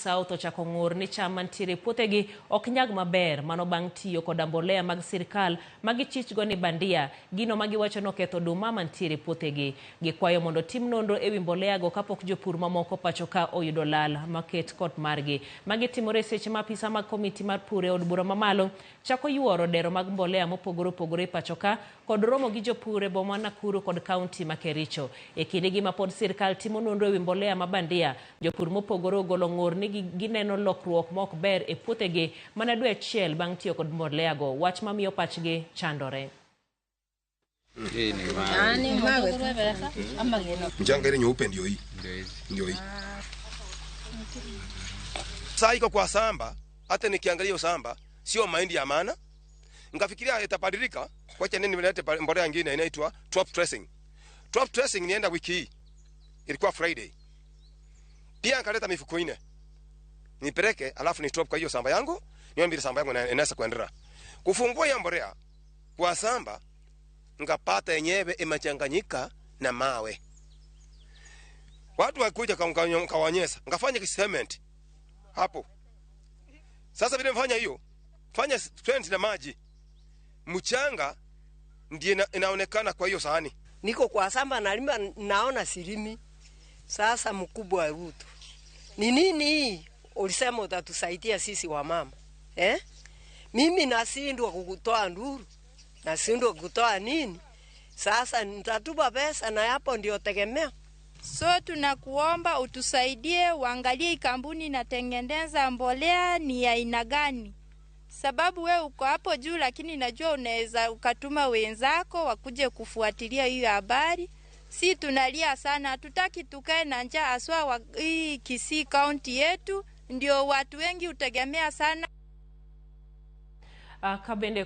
South ochako ng'ur ni cham mantiere puothegi ok nyag maber mano bang' tiyo koda mbolea mag sirkal magichichgo ni bandia, gino magiwacho no ketho oduma mantiere puothegi. Gikwayo mondo tim nonro ewi mboleago kapok jopur mamoko pachoka oyudo lal maket kot margi. Magitimore seche ma apisa mag komiti mar pur e od bura mamalo chako yuoro dero mag mbolea mopogore opogore pachoka kod romo gi jopur e boma Nakuru kod kaunti ma Kericho. E kindegi ma pod sirkal timo nonro ewi mbolea ma bandia, jopur mopogore ogolo ng'ur ni gineno lokruok ma ok ber e puothegi mana dwe achiel bang' tiyo kod mboleago, wach mamiyo pachgi chandore. Mchanga nyeupe ndio hii. Sasa iko kwa samba, hata nikiangalia hiyo samba sio mahindi ya maana. Nikafikiria itabadilika, kwacha nini nilete mbolea nyingine inaitwa top dressing. Top dressing nienda wiki hii. Ilikuwa Friday. Pia nikaleta mifuko 4. Nipeleke alafu ni top kwa hiyo samba yangu, niombe samba yangu inaweza kuendelea. Kufungua hiyo mbolea kwa samba ngapata yenyewe imechanganyika na mawe. Watu wakuja kawanyesa, ngafanya kisement hapo. Sasa vile mfanya hiyo, fanya strength na maji. Mchanga ndiye inaonekana kwa hiyo sahani. Niko kwa samba nalima naona silimi. Sasa mkubwa Ruto. Ni nini ulisema utatusaidia sisi wa mama? Mimi nasindwa kukutoa nduru. Nasindwa kukutoa nini? Sasa nitatupa pesa na hapo ndio tegemea. So tunakuomba utusaidie uangalie kampuni inatengeneza mbolea ni ya aina gani. Sababu we uko hapo juu lakini najua unaweza ukatuma wenzako wakuje kufuatilia hiyo habari. Si tunalia sana, hatutaki tukae na njaa aswa hii Kisii County yetu, ndio watu wengi utegemea sana. Kabende